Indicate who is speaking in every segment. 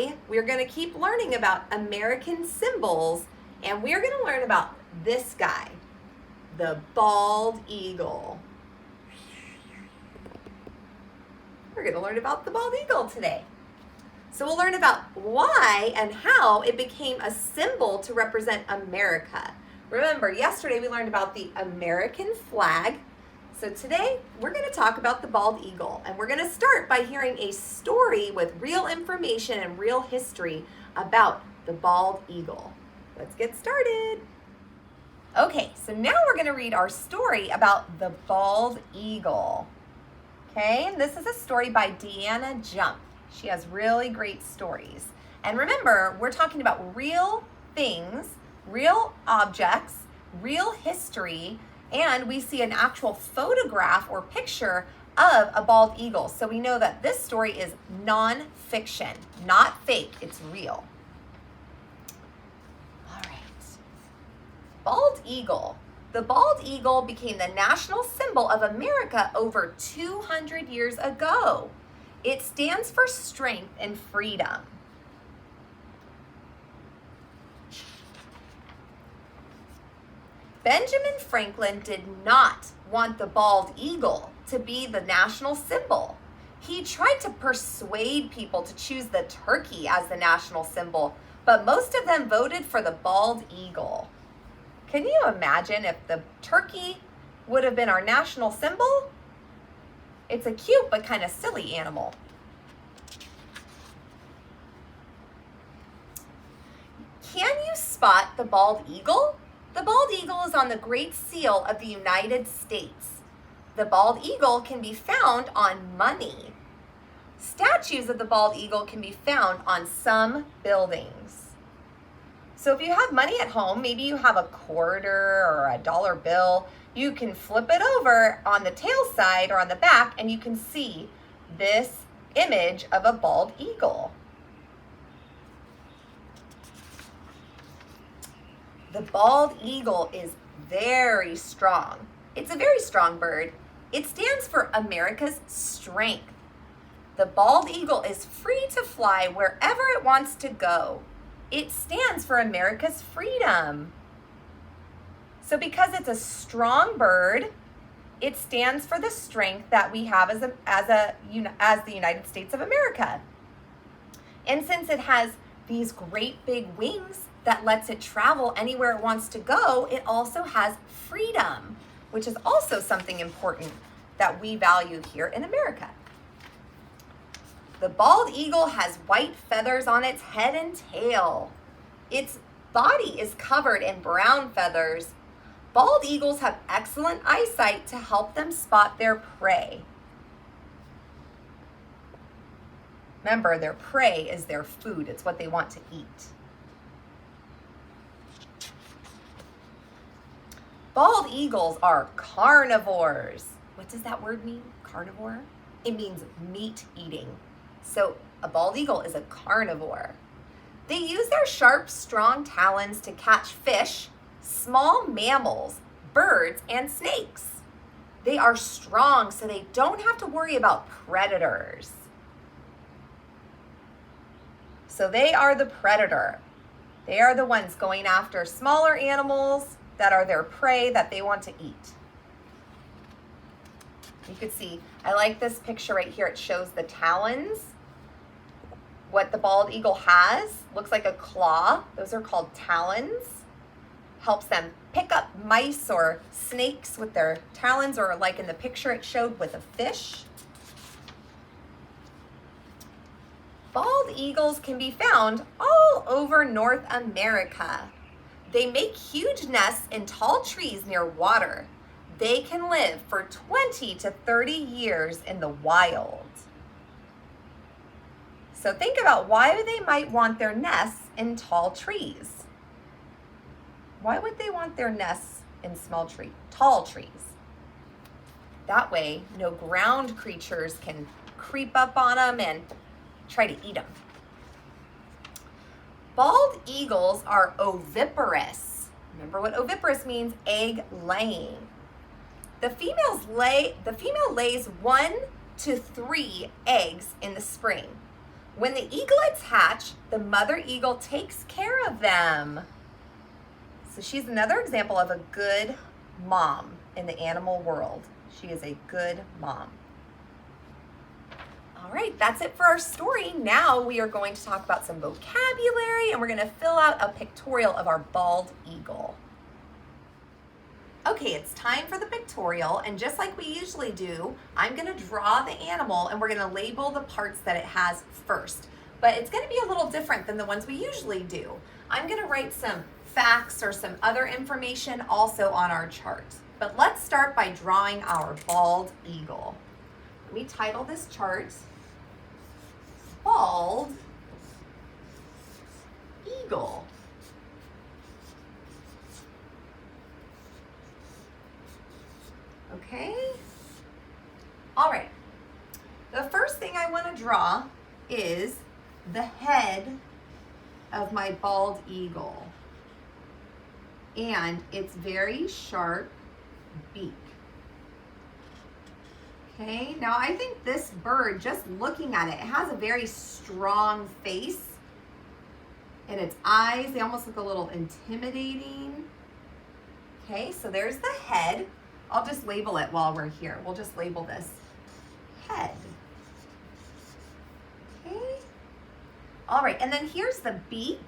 Speaker 1: today we're going to keep learning about American symbols, and we're going to learn about this guy, the bald eagle. We're going to learn about the bald eagle today. So we'll learn about why and how it became a symbol to represent America. Remember, yesterday we learned about the American flag. So today we're going to talk about the bald eagle, and we're going to start by hearing a story with real information and real history about the bald eagle. Let's get started. Okay, so now we're going to read our story about the bald eagle. Okay, and this is a story by Deanna Jump. She has really great stories. And remember, we're talking about real things, real objects, real history, and we see an actual photograph or picture of a bald eagle. So we know that this story is non-fiction, not fake, it's real. All right. Bald eagle. The bald eagle became the national symbol of America over 200 years ago. It stands for strength and freedom. Benjamin Franklin did not want the bald eagle to be the national symbol. He tried to persuade people to choose the turkey as the national symbol, but most of them voted for the bald eagle. Can you imagine if the turkey would have been our national symbol? It's a cute but kind of silly animal. Can you spot the bald eagle? The bald eagle is on the Great Seal of the United States. The bald eagle can be found on money. Statues of the bald eagle can be found on some buildings. So if you have money at home, maybe you have a quarter or a dollar bill, you can flip it over on the tail side or on the back, and you can see this image of a bald eagle. The bald eagle is very strong. It's a very strong bird. It stands for America's strength. The bald eagle is free to fly wherever it wants to go. It stands for America's freedom. So because it's a strong bird, it stands for the strength that we have as the United States of America. And since it has these great big wings that lets it travel anywhere it wants to go, it also has freedom, which is also something important that we value here in America. The bald eagle has white feathers on its head and tail. Its body is covered in brown feathers. Bald eagles have excellent eyesight to help them spot their prey. Remember, their prey is their food. It's what they want to eat. Bald eagles are carnivores. What does that word mean, carnivore? It means meat eating. So a bald eagle is a carnivore. They use their sharp, strong talons to catch fish, small mammals, birds, and snakes. They are strong, so they don't have to worry about predators. So they are the predator. They are the ones going after smaller animals that are their prey that they want to eat. You could see, I like this picture right here. It shows the talons. What the bald eagle has looks like a claw. Those are called talons. Helps them pick up mice or snakes with their talons, or like in the picture it showed with a fish. Bald eagles can be found all over North America. They make huge nests in tall trees near water. They can live for 20 to 30 years in the wild. So think about why they might want their nests in tall trees. Why would they want their nests in tall trees? That way, no ground creatures can creep up on them and try to eat them. Bald eagles are oviparous. Remember what oviparous means? Egg laying. The female lays 1 to 3 eggs in the spring. When the eaglets hatch, the mother eagle takes care of them. So she's another example of a good mom in the animal world. She is a good mom. All right, that's it for our story. Now we are going to talk about some vocabulary, and we're going to fill out a pictorial of our bald eagle. Okay, it's time for the pictorial, and just like we usually do, I'm going to draw the animal and we're going to label the parts that it has first. But it's going to be a little different than the ones we usually do. I'm going to write some facts or some other information also on our chart. But let's start by drawing our bald eagle. Let me title this chart Bald Eagle. Okay. All right. The first thing I want to draw is the head of my bald eagle and its very sharp beak. Okay, now I think this bird, just looking at it, it has a very strong face, and its eyes, they almost look a little intimidating. Okay, so there's the head. I'll just label it while we're here. We'll just label this head. Okay. All right, and then here's the beak.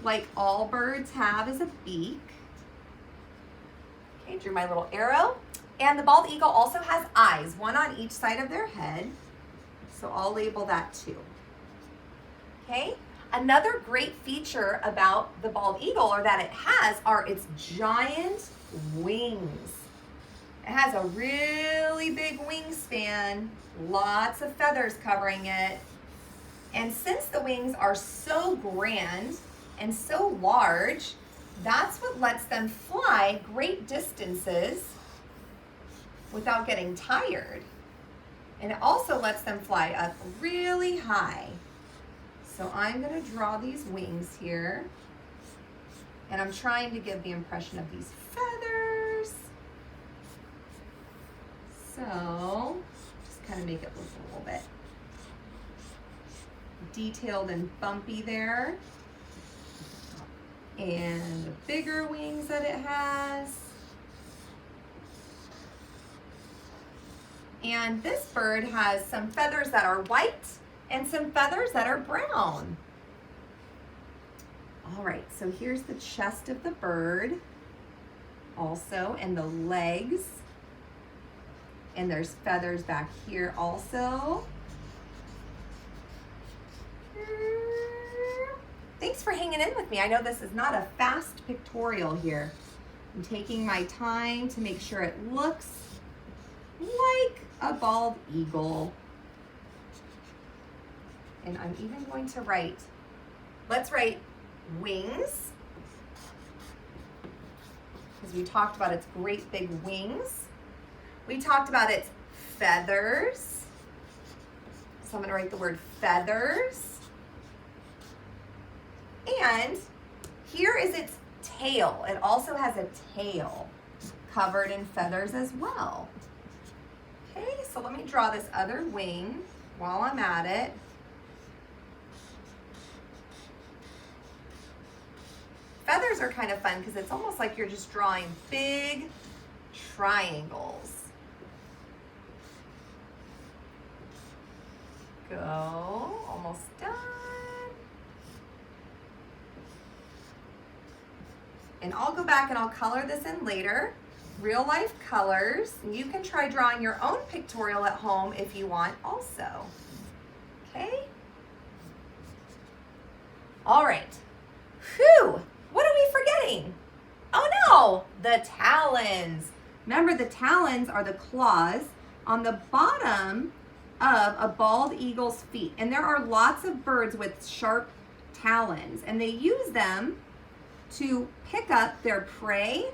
Speaker 1: Like all birds have is a beak. Okay, drew my little arrow. And the bald eagle also has eyes, one on each side of their head. So I'll label that too. Okay. Another great feature about the bald eagle, or that it has, are its giant wings. It has a really big wingspan, lots of feathers covering it. And since the wings are so grand and so large, that's what lets them fly great distances without getting tired. And it also lets them fly up really high. So I'm going to draw these wings here. And I'm trying to give the impression of these feathers. So just kind of make it look a little bit detailed and bumpy there. And the bigger wings that it has. And this bird has some feathers that are white and some feathers that are brown. All right, so here's the chest of the bird also, and the legs. And there's feathers back here also. Thanks for hanging in with me. I know this is not a fast pictorial here. I'm taking my time to make sure it looks like a bald eagle. And I'm even going to write, let's write wings, because we talked about its great big wings. We talked about its feathers. So I'm going to write the word feathers. And here is its tail. It also has a tail covered in feathers as well. Okay, so let me draw this other wing while I'm at it. Feathers are kind of fun because it's almost like you're just drawing big triangles. Go, almost done. And I'll go back and I'll color this in later. Real life colors. And you can try drawing your own pictorial at home if you want also. Okay? All right. Whew! What are we forgetting? Oh no! The talons. Remember, the talons are the claws on the bottom of a bald eagle's feet. And there are lots of birds with sharp talons, and they use them to pick up their prey.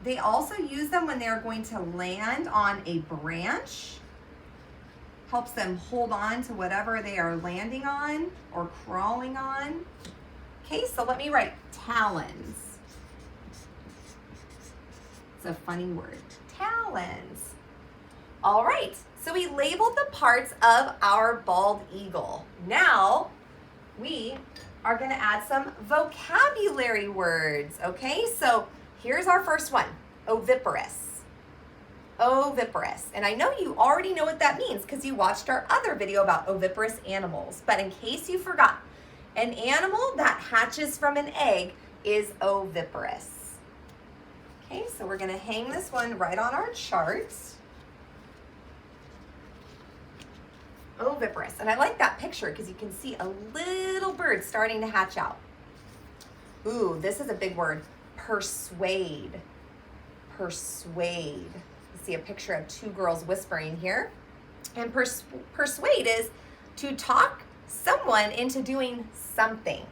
Speaker 1: They also use them when they're going to land on a branch. Helps them hold on to whatever they are landing on or crawling on. Okay, so let me write talons. It's a funny word. Talons. All right, so we labeled the parts of our bald eagle. Now we are going to add some vocabulary words, okay? So here's our first one, oviparous. Oviparous. And I know you already know what that means because you watched our other video about oviparous animals. But in case you forgot, an animal that hatches from an egg is oviparous. Okay, so we're going to hang this one right on our chart. Oviparous. And I like that picture because you can see a little bird starting to hatch out. Ooh, this is a big word. Persuade. Persuade. You see a picture of two girls whispering here. And persuade is to talk someone into doing something.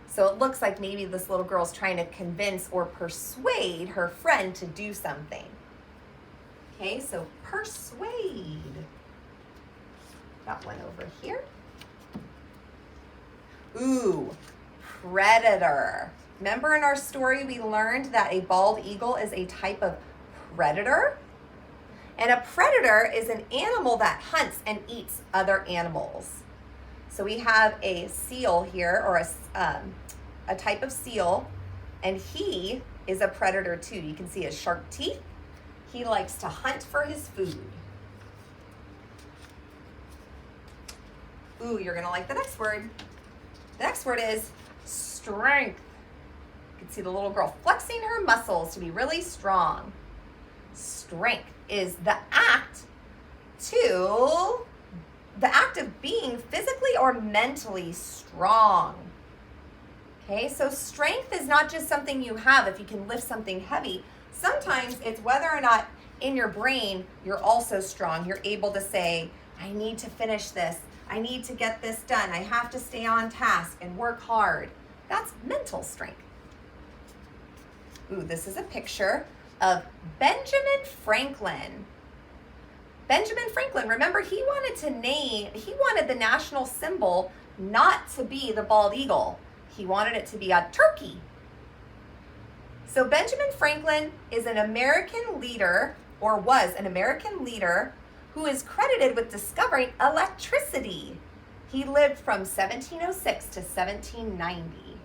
Speaker 1: So it looks like maybe this little girl's trying to convince or persuade her friend to do something. Okay, so persuade. Got one over here. Ooh, predator. Remember in our story we learned that a bald eagle is a type of predator? And a predator is an animal that hunts and eats other animals. So we have a seal here, or a type of seal, and he is a predator too. You can see his sharp teeth. He likes to hunt for his food. Ooh, you're gonna like the next word. The next word is strength. You can see the little girl flexing her muscles to be really strong. Strength is the act of being physically or mentally strong. Okay, so strength is not just something you have if you can lift something heavy. Sometimes it's whether or not in your brain you're also strong. You're able to say, I need to finish this. I need to get this done. I have to stay on task and work hard. That's mental strength. Ooh, this is a picture of Benjamin Franklin. Benjamin Franklin, remember he wanted the national symbol not to be the bald eagle. He wanted it to be a turkey. So Benjamin Franklin is an American leader, or was an American leader, who is credited with discovering electricity. He lived from 1706 to 1790.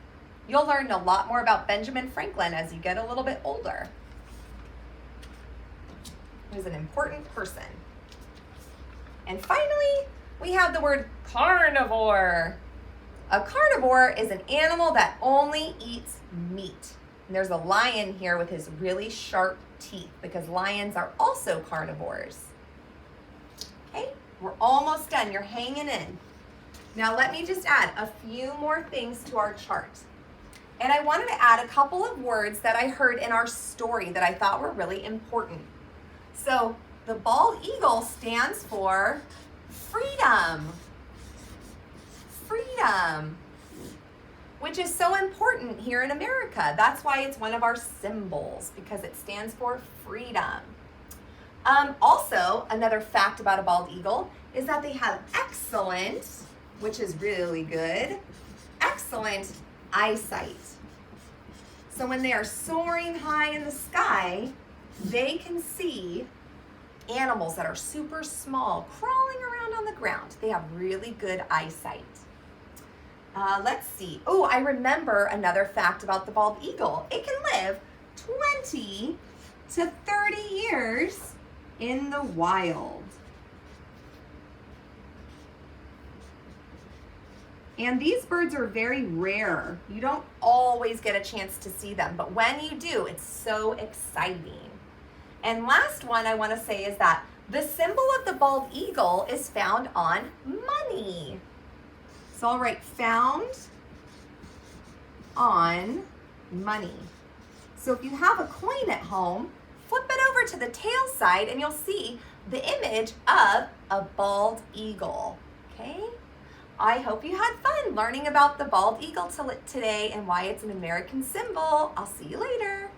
Speaker 1: You'll learn a lot more about Benjamin Franklin as you get a little bit older. He was an important person. And finally, we have the word carnivore. A carnivore is an animal that only eats meat. And there's a lion here with his really sharp teeth because lions are also carnivores. Okay, we're almost done. You're hanging in. Now let me just add a few more things to our chart. And I wanted to add a couple of words that I heard in our story that I thought were really important. So the bald eagle stands for freedom. Freedom, which is so important here in America. That's why it's one of our symbols, because it stands for freedom. Also, another fact about a bald eagle is that they have excellent, which is really good, excellent eyesight. So when they are soaring high in the sky, they can see animals that are super small crawling around on the ground. They have really good eyesight. Let's see. Oh, I remember another fact about the bald eagle. It can live 20 to 30 years in the wild. And these birds are very rare. You don't always get a chance to see them, but when you do, it's so exciting. And last one I want to say is that the symbol of the bald eagle is found on money. So I'll write found on money. So if you have a coin at home, flip it over to the tail side and you'll see the image of a bald eagle. Okay? I hope you had fun learning about the bald eagle today and why it's an American symbol. I'll see you later.